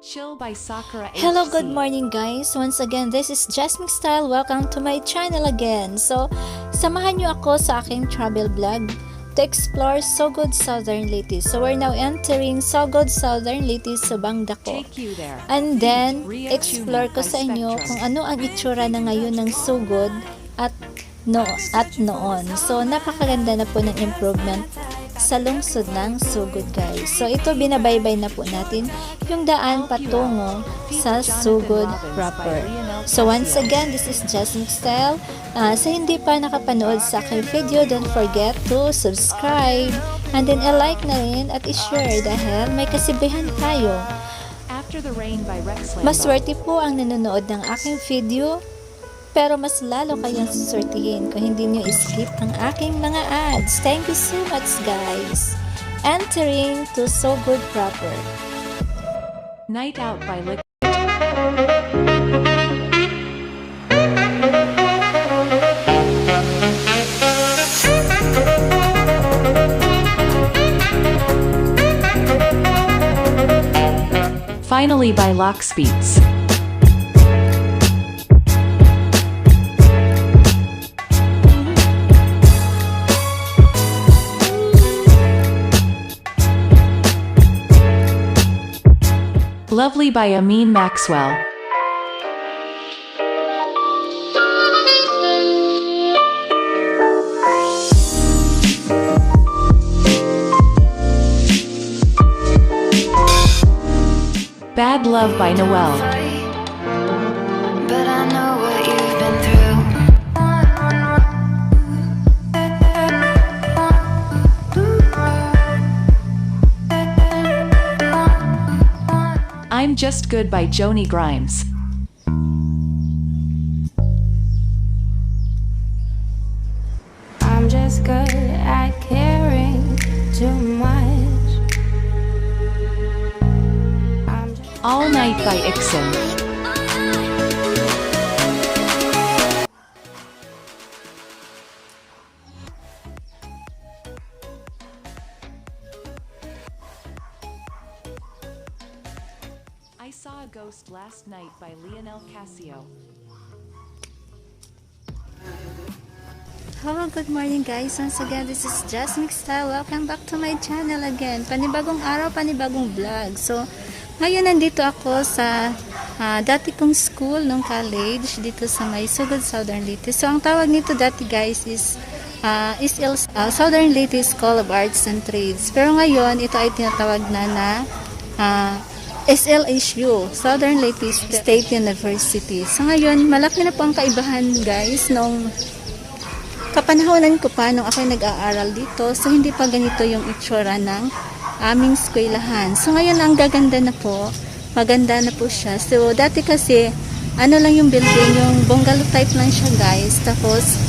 Chill by Sakura Hello, HC. good morning guys. Once again, this is Jasmine Style. Welcome to my channel again. So, samahan niyo ako sa aking travel vlog to explore Sogod, Southern Leyte. So, we're now entering Sogod, Southern Leyte, Subang Dako. Take you there. And then, Ria explore Tuna ko by sa inyo Spectrum. kung ano ang itsura na ngayon ng Sogod at noon. So, napakaganda na po ng improvement sa lungsod ng Sugod guys. So ito binabaybay na po natin yung daan patungo sa Sugod proper. So once again, this is Jasmine Style. Sa hindi pa nakapanood sa aking video, don't forget to subscribe and then i-like na rin at i-share dahil may kasibihan tayo. After the Rain by Rex Lambo. Maswerte po ang nanonood ng aking video, pero mas lalo kayong susurtihin kung hindi nyo skip ang aking mga ads. Thank you so much guys. Entering to Sogod proper. Night Out by Lick. Finally by Lock Speeds. Lovely by Amin Maxwell. Bad Love by Noel. But I know what you've been through. I'm Just Good by Joni Grimes. I'm just good at caring too much. I'm just All Night by Ixon. I Saw a Ghost Last Night by Lionel Casio. Hello, good morning guys. Once again, this is Jasmine Style. Welcome back to my channel again. Panibagong araw, panibagong vlog. So, ngayon nandito ako sa dati kong school nung college dito sa may Sugod, Southern Leyte. So, ang tawag nito dati guys is Southern Leyte School of Arts and Trades. Pero ngayon, ito ay tinatawag na SLHU, Southern Leyte State University. So ngayon, malaki na po ang kaibahan guys nung kapanahonan ko pa nung ako nag-aaral dito. So hindi pa ganito yung itsura ng aming eskwelahan. So ngayon ang gaganda na po, maganda na po siya. So dati kasi, ano lang yung building, yung bungalow type lang siya guys. Tapos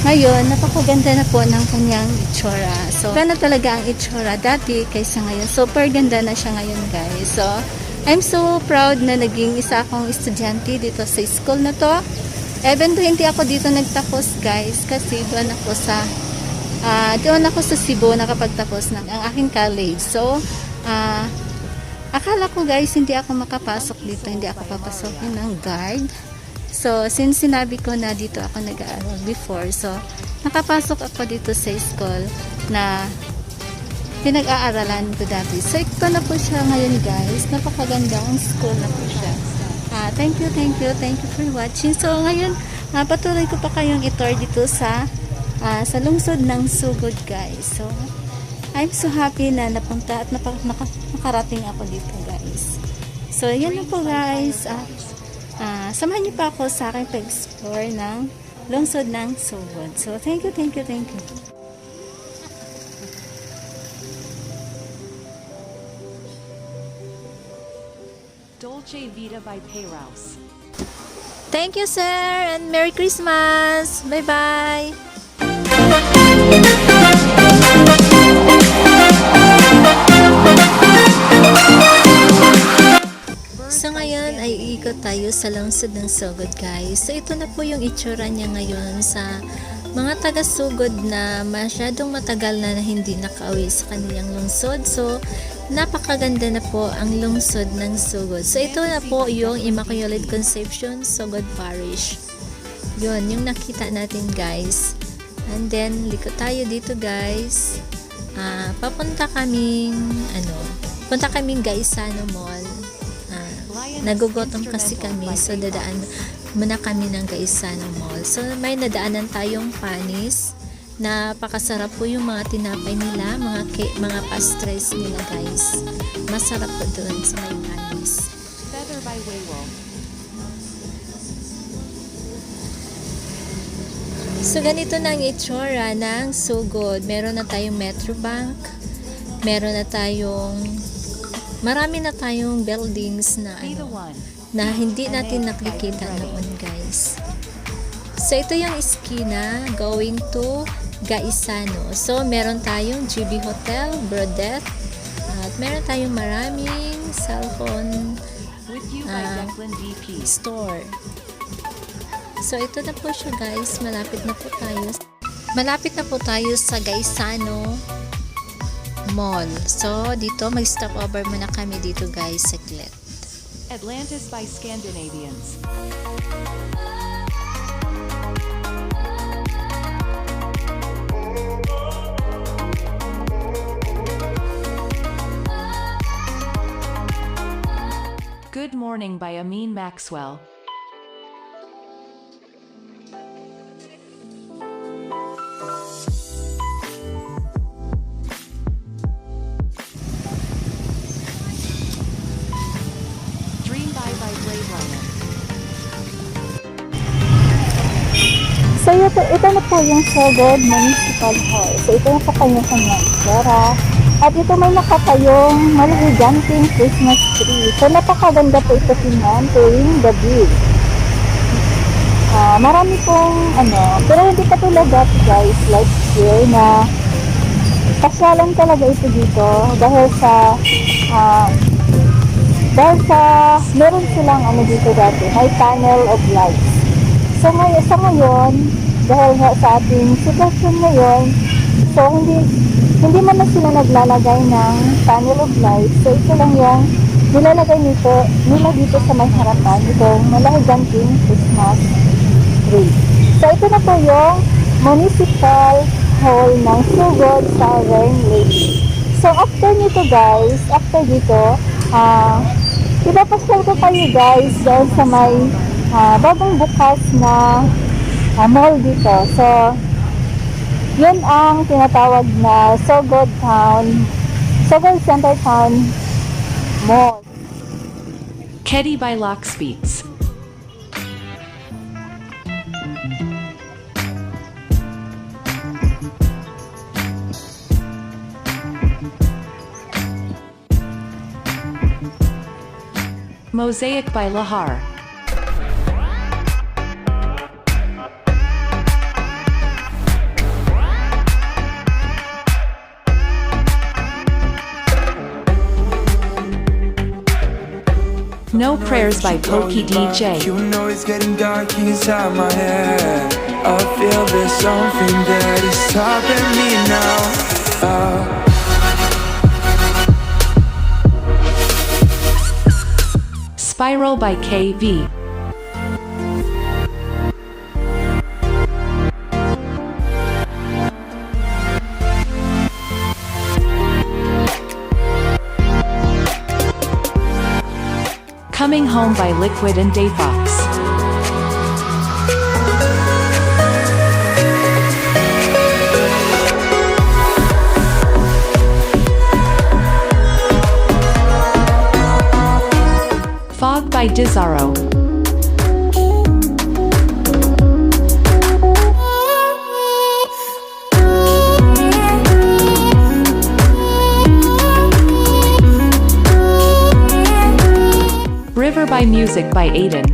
ngayon, napakaganda na po ng kanyang itsura. So, ganda talaga ang itsura dati kaysa ngayon. Super ganda na siya ngayon, guys. So, I'm so proud na naging isa akong estudyante dito sa school na to. Even though hindi ako dito nagtapos, guys, kasi doon ako sa Cebu nakapagtapos ng ang aking college. So, akala ko, guys, hindi ako makapasok dito. Hindi ako papasokin ng guard. So, since sinabi ko na dito ako nag-aaral before, so, nakapasok ako dito sa school na pinag-aaralan ko dati. So, ito na po siya ngayon guys. Napakaganda ang school na po siya. Thank you for watching. So, ngayon, patuloy ko pa kayong itour dito sa lungsod ng Sugod guys. So, I'm so happy na napunta at nakarating ako dito guys. So, yan na po guys. Samahan niyo pa ako sa aking pag-explore ng lungsod ng Sugod. So, thank you. Dolce Vita by Payrouse. Thank you, sir, and Merry Christmas! Bye-bye! So ngayon ay iikot tayo sa lungsod ng Sogod guys. So ito na po yung itsura niya ngayon sa mga taga-sugod na masyadong matagal na hindi nakauwi sa kanilang lungsod. So, napakaganda na po ang lungsod ng Sugod. So, ito na po yung Immaculate Conception, Sugod Parish. Yun, yung nakita natin guys. And then, likot tayo dito guys. Punta kaming Gaisano Mall. Nagugutom kasi kami, so dadaan muna kami ng Gaisano Mall. So may nadaanan tayong panis. Napakasarap po yung mga tinapay nila, mga pastres nila guys. Masarap po doon sa may panis. Feather by Waywolf. So ganito na ang itsura ng Sugod. Meron na tayong Metrobank. Meron na tayong marami na tayong buildings na Be the one. na hindi natin nakikita noon guys. So ito yung iskina going to Gaisano. So meron tayong GB Hotel, Brodette, at meron tayong maraming cellphone With you by Declan DP. store. So ito na po siya guys, malapit na po tayo. Malapit na po tayo sa Gaisano Mall. So dito mag-stop over muna kami dito guys, saglit. Atlantis by Scandinavians. Good Morning by Amin Maxwell. Dream by Blade Runner. So ito na po yung Sugod Municipal Hall. So ito yung kanya-kanyang flora. At ito may nakatayong maliganting Christmas tree. So napakaganda po ito tingnan tuwing gabi. Marami pong pero hindi pa tulad dati guys, like here na pasyalan talaga ito dito dahil sa meron silang dito dati, may panel of lights. So ngayon, dahil sa ating sitwasyon ngayon, so hindi man na sila naglalagay ng panel of lights. So ito lang yung nilalagay nila dito sa may harapan, itong malahiganting Christmas tree. So ito na po yung Municipal Hall ng Sugod Southern Lake. So after dito, ipapasyal ko kayo guys dahil sa may bagong bukas na mall dito. So yun ang tinatawag na Sugod Center Town Mall. Keddy by Lockspeeds. Mosaic by Lahar. No Prayers by Pokey DJ. You know it's getting dark inside my head. I feel there's something that is stopping me now. Spiral by KV. Coming Home by Liquid and Dayfox. Fog by Dizarro. River by Music by Aiden.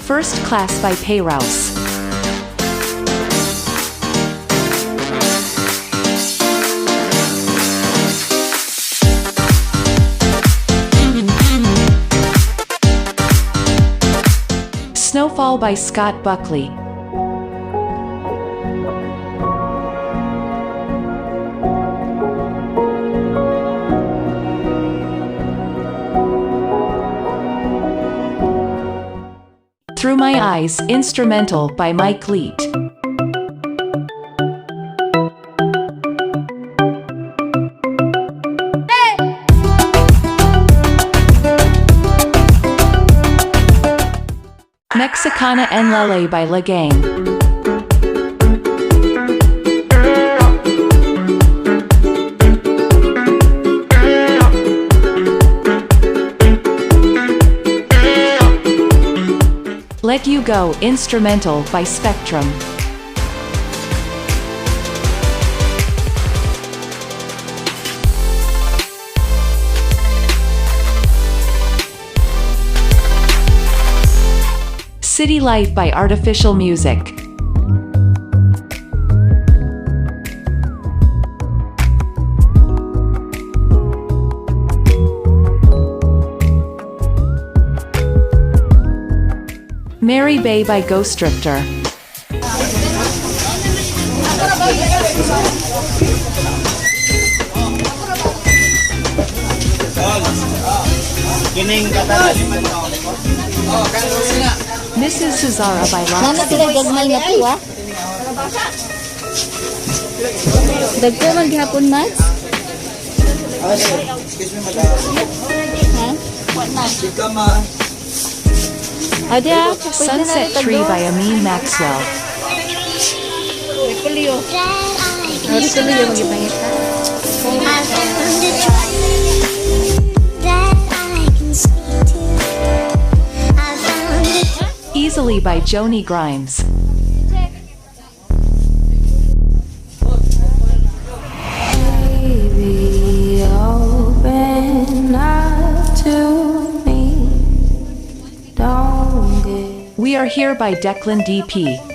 First Class by Payrouse. Fall by Scott Buckley. Through My Eyes, instrumental by Mike Leet. Mexicana en Lele by La Gang. Let You Go, instrumental by Spectrum. City Life by Artificial Music. Mary Bay by Ghost Drifter. Mrs. Cesara by Nana Roxy. sila gagmay nga to, ah. Dagko man gihapon, Mads? Ha? Ada, Sunset Tree by Amin Maxwell. Repulyo. Repulyo magipangita. Easily by Joni Grimes. Baby, open up to me. Don't get We Are Here by Declan DP.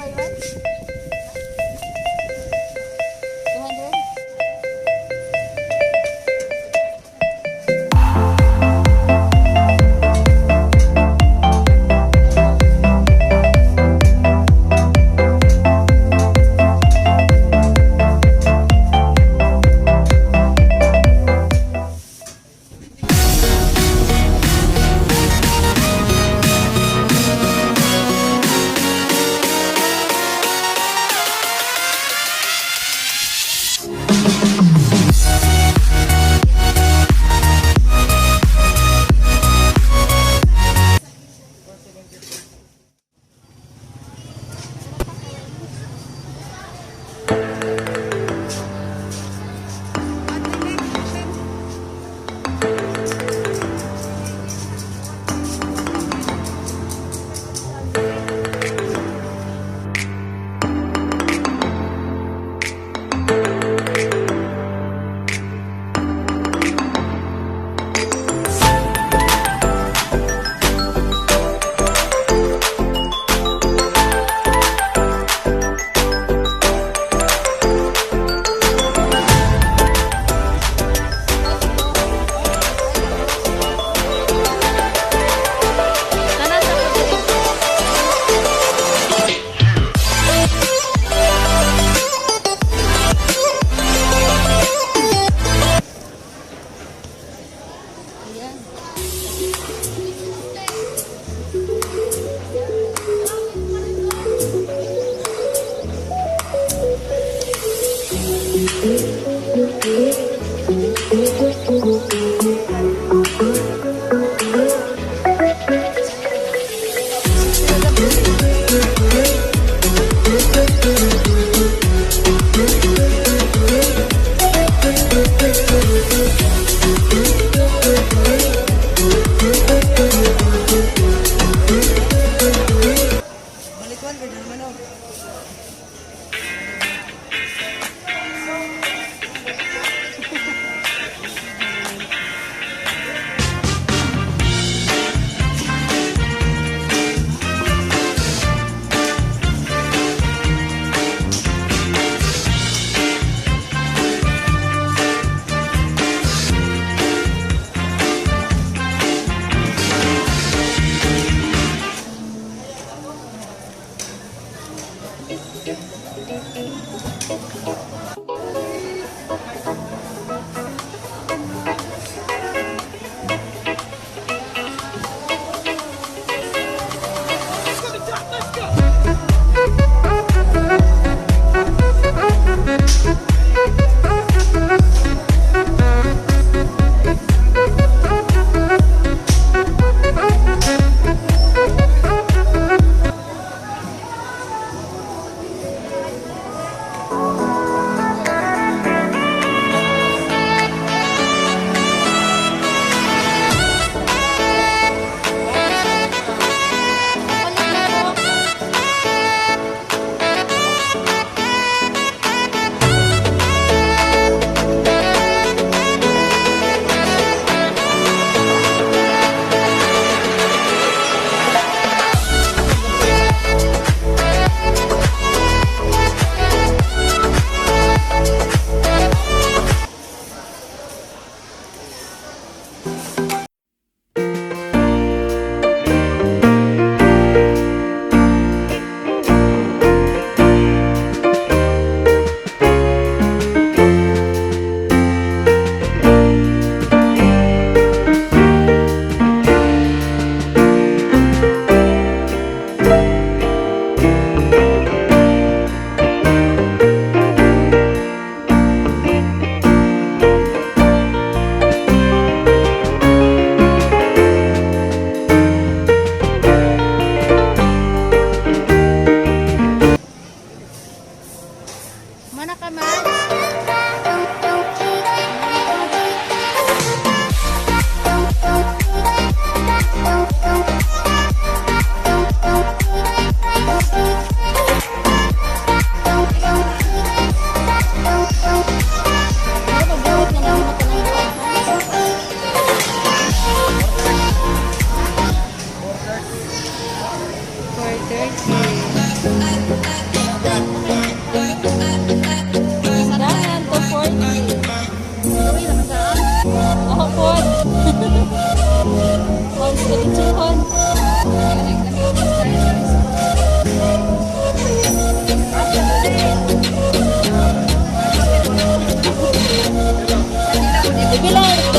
Ang salituhan.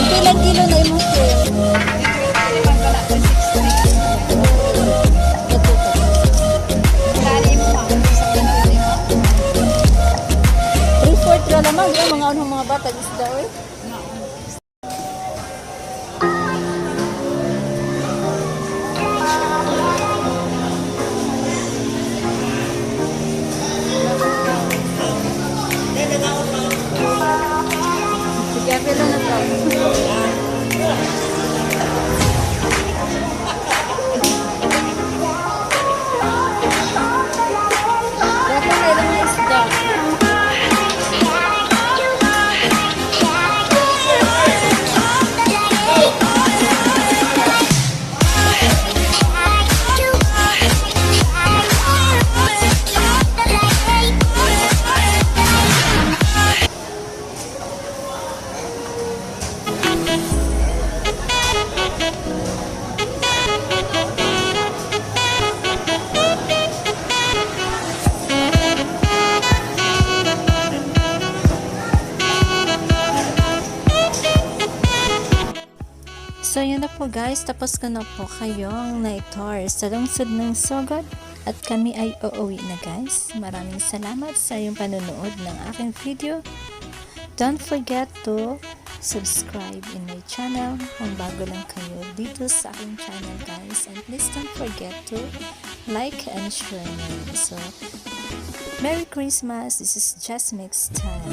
Pilang kilo na imong shrimp? Report ra lamang yung mga unang mga bata isda oy. Sige, pila na to. Dapat na ilang na isda. So yun na po guys, tapos ko na po kayong na-tour sa lungsod ng Sogod at kami ay uuwi na guys. Maraming salamat sa iyong panonood ng aking video. Don't forget to subscribe in my channel kung bago lang kayo dito sa aking channel guys. And please don't forget to like and share me. So, Merry Christmas! This is Just Mix Time.